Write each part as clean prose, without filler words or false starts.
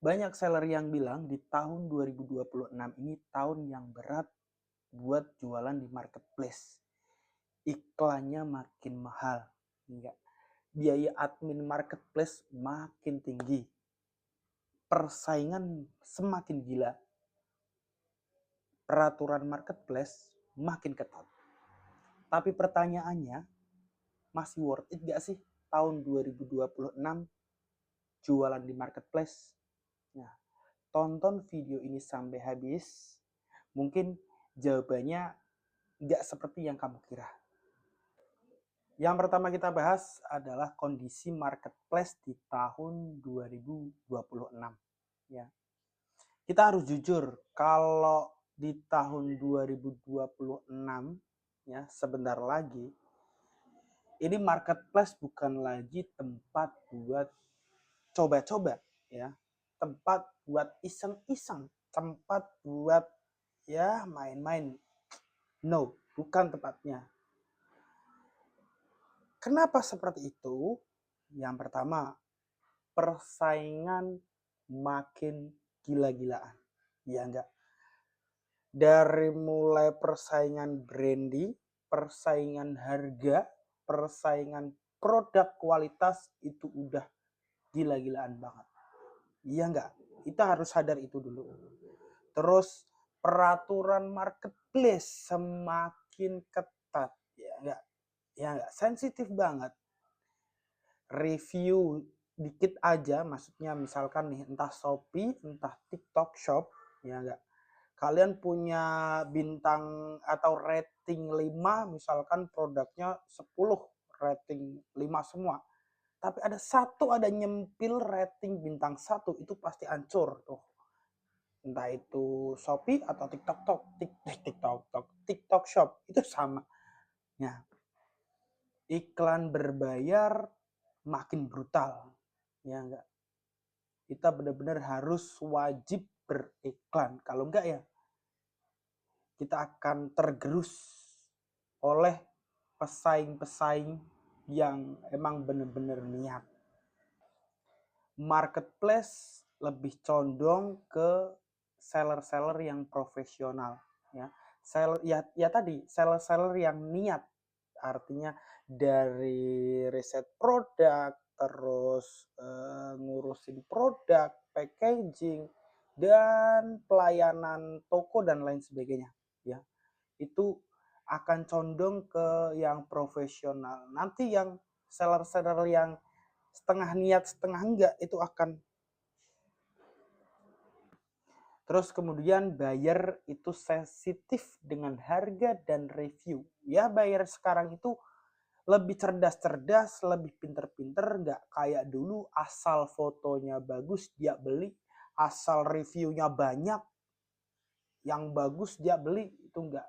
Banyak seller yang bilang di tahun 2026 ini tahun yang berat buat jualan di marketplace. Iklannya makin mahal, enggak. Biaya admin marketplace makin tinggi. Persaingan semakin gila. Peraturan marketplace makin ketat. Tapi pertanyaannya, masih worth it gak sih tahun 2026 jualan di marketplace? Nah, tonton video ini sampai habis. Mungkin jawabannya nggak seperti yang kamu kira. Yang pertama kita bahas adalah kondisi marketplace di tahun 2026. Ya. Kita harus jujur, kalau di tahun 2026, ya sebentar lagi, ini marketplace bukan lagi tempat buat coba-coba, ya, tempat buat iseng-iseng, tempat buat ya main-main. No, bukan tempatnya. Kenapa seperti itu? Yang pertama, persaingan makin gila-gilaan. Ya enggak? Dari mulai persaingan branding, persaingan harga, persaingan produk kualitas itu udah gila-gilaan banget. Iya enggak? Kita harus sadar itu dulu. Terus peraturan marketplace semakin ketat. Ya enggak? Ya enggak? Sensitif banget. Review dikit aja, maksudnya misalkan nih entah Shopee, entah TikTok Shop, ya enggak. Kalian punya bintang atau rating 5, misalkan produknya 10, rating 5 semua. Tapi ada nyempil rating bintang 1, itu pasti hancur tuh. Entah itu Shopee atau TikTok Shop, itu sama. Nah, iklan berbayar makin brutal. Ya enggak? Kita benar-benar harus wajib beriklan. Kalau enggak ya kita akan tergerus oleh pesaing-pesaing yang emang benar-benar niat. Marketplace lebih condong ke seller-seller yang profesional, ya. Seller-seller yang niat. Artinya dari riset produk, terus ngurusin produk, packaging, dan pelayanan toko dan lain sebagainya, ya. Itu akan condong ke yang profesional. Nanti yang seller-seller yang setengah niat setengah enggak itu akan. Terus kemudian buyer itu sensitif dengan harga dan review. Ya buyer sekarang itu lebih cerdas-cerdas, lebih pinter-pinter, nggak kayak dulu asal fotonya bagus dia beli, asal reviewnya banyak, yang bagus dia beli, itu enggak.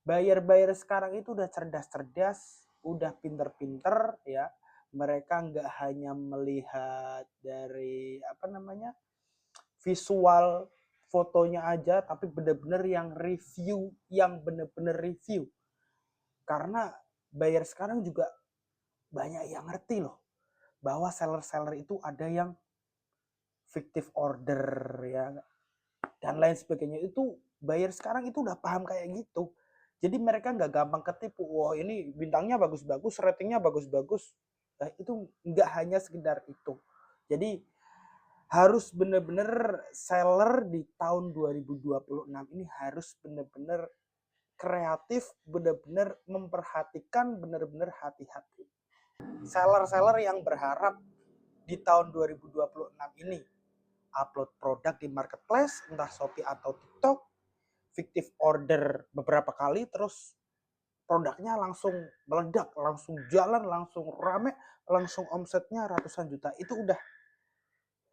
Buyer-buyer sekarang itu udah cerdas-cerdas, udah pinter-pinter, ya. Mereka nggak hanya melihat dari visual fotonya aja, tapi bener-bener yang bener-bener review. Karena buyer sekarang juga banyak yang ngerti loh, bahwa seller-seller itu ada yang fictive order, ya, dan lain sebagainya. Itu buyer sekarang itu udah paham kayak gitu. Jadi mereka nggak gampang ketipu. Wah ini bintangnya bagus-bagus, ratingnya bagus-bagus. Nah, itu nggak hanya sekedar itu. Jadi harus bener-bener seller di tahun 2026 ini harus bener-bener kreatif, bener-bener memperhatikan, bener-bener hati-hati. Seller-seller yang berharap di tahun 2026 ini upload produk di marketplace, entah Shopee atau TikTok, fiktif order beberapa kali, terus produknya langsung meledak, langsung jalan, langsung rame, langsung omsetnya ratusan juta. Itu udah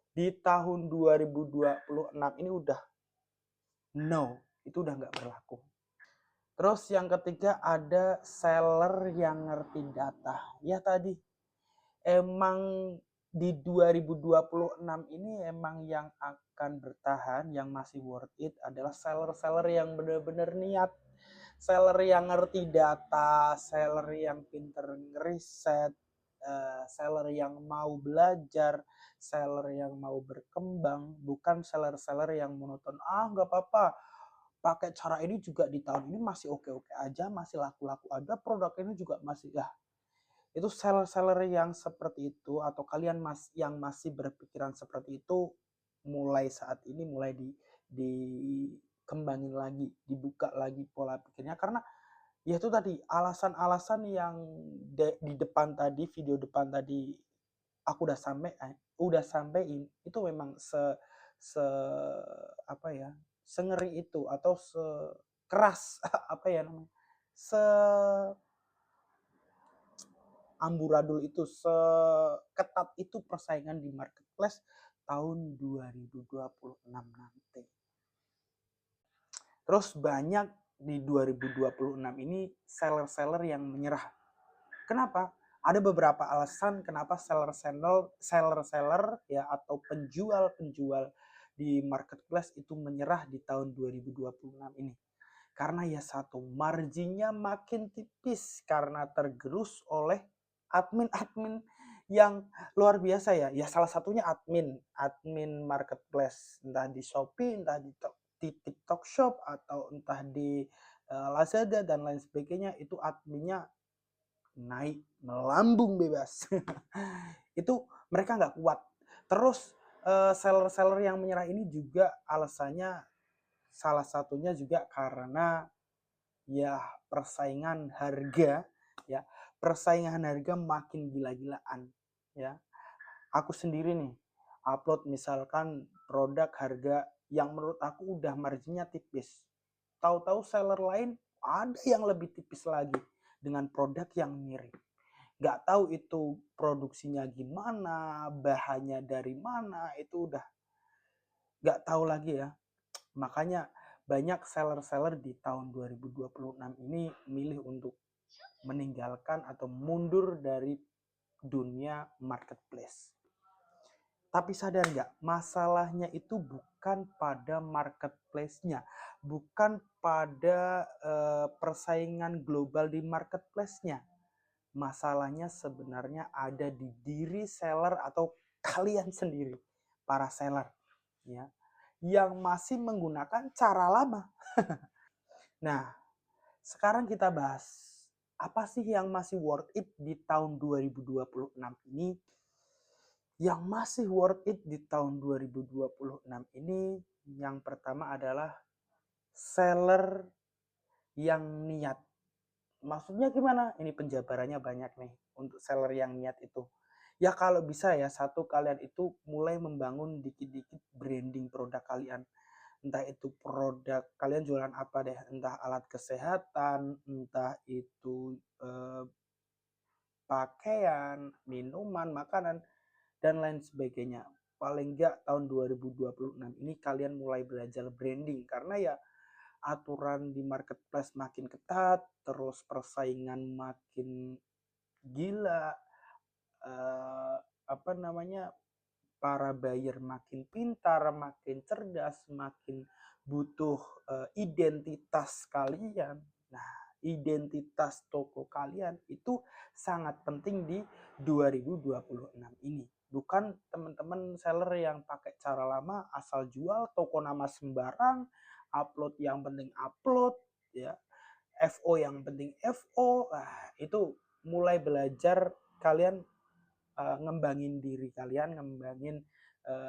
di tahun 2026 ini udah no, itu udah nggak berlaku. Terus yang ketiga ada seller yang ngerti data. Ya tadi, emang di 2026 ini emang yang akan bertahan, yang masih worth it adalah seller-seller yang benar-benar niat, seller yang ngerti data, seller yang pinter ngeriset, seller yang mau belajar, seller yang mau berkembang, bukan seller-seller yang monoton. Nggak apa-apa, pakai cara ini juga di tahun ini masih oke-oke aja, masih laku-laku aja, produk ini juga masih ya. Itu seller-seller yang seperti itu atau kalian yang masih berpikiran seperti itu mulai saat ini mulai dikembangin lagi, dibuka lagi pola pikirnya karena ya itu tadi alasan-alasan yang di depan tadi, video depan tadi aku udah sampein itu memang se apa ya, sengeri itu atau sekeras apa ya namanya, se amburadul itu, seketat itu persaingan di marketplace tahun 2026 nanti. Terus banyak di 2026 ini seller-seller yang menyerah. Kenapa? Ada beberapa alasan kenapa seller-seller ya atau penjual-penjual di marketplace itu menyerah di tahun 2026 ini. Karena ya satu, marginnya makin tipis karena tergerus oleh admin-admin yang luar biasa ya. Ya salah satunya admin marketplace, entah di Shopee, entah di TikTok Shop atau entah di Lazada dan lain sebagainya, itu adminnya naik melambung bebas. Itu mereka nggak kuat. Terus seller-seller yang menyerah ini juga alasannya salah satunya juga karena ya persaingan harga ya, persaingan harga makin gila-gilaan ya. Aku sendiri nih upload misalkan produk harga yang menurut aku udah marginnya tipis, tahu-tahu seller lain ada yang lebih tipis lagi dengan produk yang mirip. Nggak tahu itu produksinya gimana, bahannya dari mana, itu udah nggak tahu lagi ya. Makanya banyak seller-seller di tahun 2026 ini milih untuk meninggalkan atau mundur dari dunia marketplace. Tapi sadar nggak, masalahnya itu bukan pada marketplace-nya, bukan pada persaingan global di marketplace-nya. Masalahnya sebenarnya ada di diri seller atau kalian sendiri, para seller, ya, yang masih menggunakan cara lama. Nah, sekarang kita bahas apa sih yang masih worth it di tahun 2026 ini. Yang masih worth it di tahun 2026 ini yang pertama adalah seller yang niat. Maksudnya gimana? Ini penjabarannya banyak nih untuk seller yang niat itu. Ya kalau bisa ya satu, kalian itu mulai membangun dikit-dikit branding produk kalian. Entah itu produk kalian jualan apa deh, entah alat kesehatan, entah itu pakaian, minuman, makanan, dan lain sebagainya. Paling enggak tahun 2026 ini kalian mulai belajar branding karena ya aturan di marketplace makin ketat, terus persaingan makin gila, eh, apa namanya, para buyer makin pintar, makin cerdas, makin butuh identitas kalian. Nah, identitas toko kalian itu sangat penting di 2026 ini. Bukan teman-teman seller yang pakai cara lama asal jual toko nama sembarang, upload yang penting upload ya, FO yang penting FO. Nah, itu mulai belajar kalian ngembangin diri kalian, ngembangin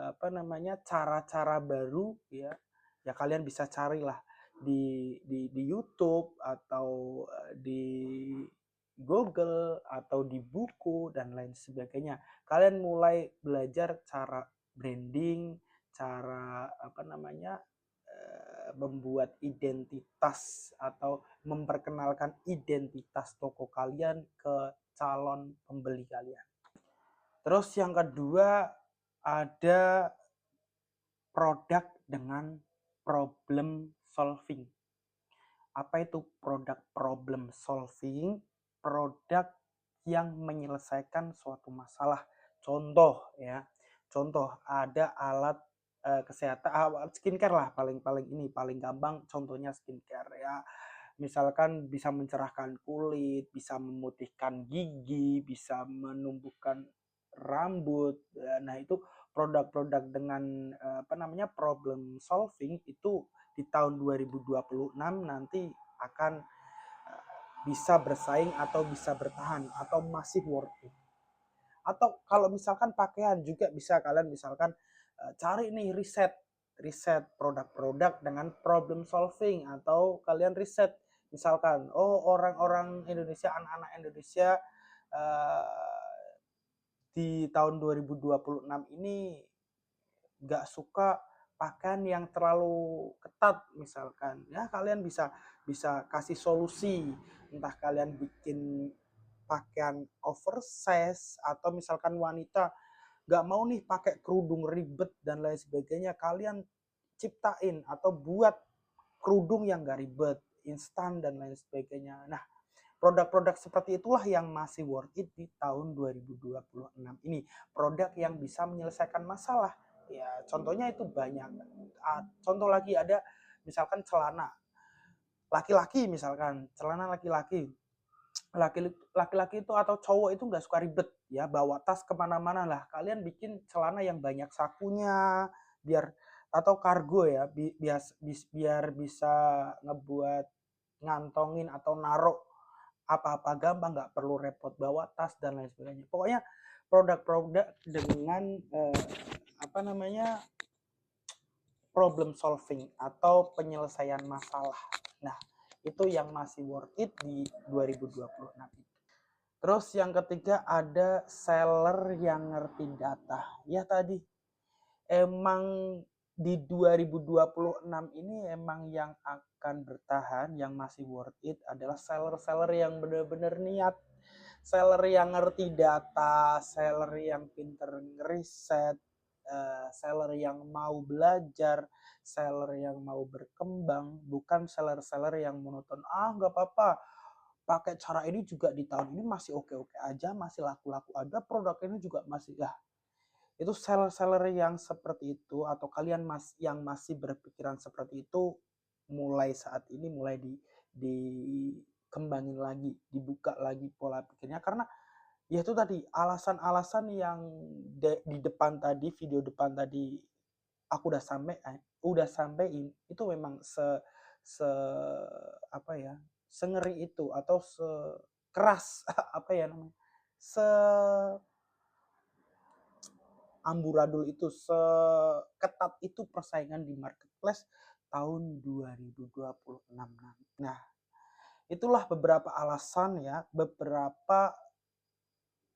apa namanya, cara-cara baru ya. Ya kalian bisa carilah di YouTube atau di Google atau di buku dan lain sebagainya. Kalian mulai belajar cara branding, cara apa namanya, membuat identitas atau memperkenalkan identitas toko kalian ke calon pembeli kalian. Terus yang kedua ada produk dengan problem solving. Apa itu produk problem solving? Produk yang menyelesaikan suatu masalah. Contoh ya, contoh ada alat kesehatan, alat skincare lah, paling gampang contohnya skincare ya. Misalkan bisa mencerahkan kulit, bisa memutihkan gigi, bisa menumbuhkan rambut. Nah, itu produk-produk dengan problem solving itu di tahun 2026 nanti akan bisa bersaing atau bisa bertahan atau masih worth it. Atau kalau misalkan pakaian juga bisa kalian misalkan cari nih riset produk-produk dengan problem solving, atau kalian riset misalkan orang-orang Indonesia, anak-anak Indonesia di tahun 2026 ini nggak suka pakaian yang terlalu ketat misalkan, ya kalian bisa bisa kasih solusi, entah kalian bikin pakaian oversize atau misalkan wanita nggak mau nih pakai kerudung ribet dan lain sebagainya, kalian ciptain atau buat kerudung yang nggak ribet, instan dan lain sebagainya. Nah, produk-produk seperti itulah yang masih worth it di tahun 2026 ini. Produk yang bisa menyelesaikan masalah. Ya, contohnya itu banyak. Contoh lagi ada misalkan celana. Laki-laki misalkan, celana laki-laki. Laki-laki itu atau cowok itu nggak suka ribet ya, bawa tas kemana-mana lah. Kalian bikin celana yang banyak sakunya, biar atau kargo ya, biar bisa ngebuat ngantongin atau naruh apa-apa gampang, nggak perlu repot bawa tas dan lain sebagainya. Pokoknya produk-produk dengan problem solving atau penyelesaian masalah. Nah, itu yang masih worth it di 2026 itu. Terus yang ketiga ada seller yang ngerti data. Ya tadi emang di 2026 ini emang yang akan bertahan, yang masih worth it adalah seller-seller yang benar-benar niat, seller yang ngerti data, seller yang pinter ngeriset, seller yang mau belajar, seller yang mau berkembang, bukan seller-seller yang monoton. Nggak apa-apa, pakai cara ini juga di tahun ini masih oke-oke aja, masih laku-laku ada, produk ini juga masih ya. Itu seller-seller yang seperti itu, atau kalian yang masih berpikiran seperti itu, mulai saat ini mulai dikembangin lagi, dibuka lagi pola pikirnya, karena ya itu tadi alasan-alasan yang di depan tadi, video depan tadi aku udah sampaikan itu memang se apa ya, sengeri itu atau sekeras apa ya namanya, se amburadul itu, seketat itu persaingan di marketplace tahun 2026 nanti. Nah, itulah beberapa alasan ya, beberapa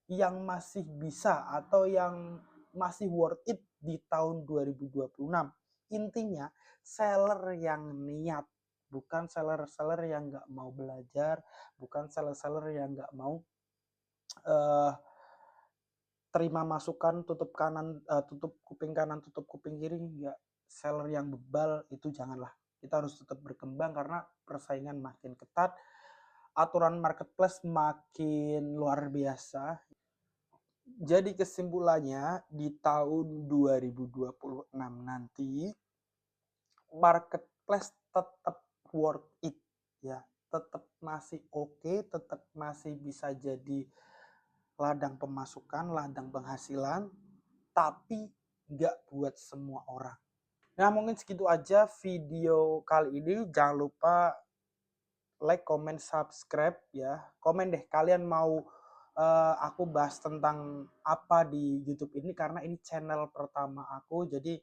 yang masih bisa atau yang masih worth it di tahun 2026. Intinya seller yang niat, bukan seller-seller yang nggak mau belajar, bukan seller-seller yang nggak mau terima masukan, tutup kuping kanan, tutup kuping kiri. Nggak, seller yang bebal itu janganlah. Kita harus tetap berkembang karena persaingan makin ketat, aturan marketplace makin luar biasa. Jadi kesimpulannya di tahun 2026 nanti marketplace tetap worth it ya, tetap masih oke, tetap masih bisa jadi ladang pemasukan, ladang penghasilan, tapi nggak buat semua orang. Nah, mungkin segitu aja video kali ini. Jangan lupa like, comment, subscribe ya. Komen deh kalian mau aku bahas tentang apa di YouTube ini, karena ini channel pertama aku. Jadi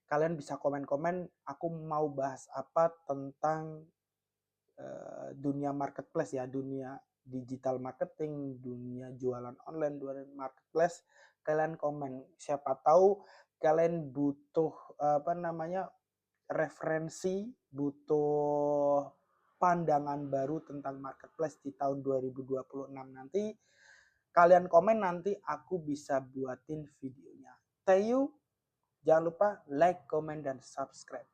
kalian bisa komen-komen aku mau bahas apa tentang dunia marketplace ya, dunia digital marketing, dunia jualan online, dunia marketplace. Kalian komen, siapa tahu kalian butuh referensi, butuh pandangan baru tentang marketplace di tahun 2026 nanti. Kalian komen, nanti aku bisa buatin videonya. Thank you. Jangan lupa like, comment, dan subscribe.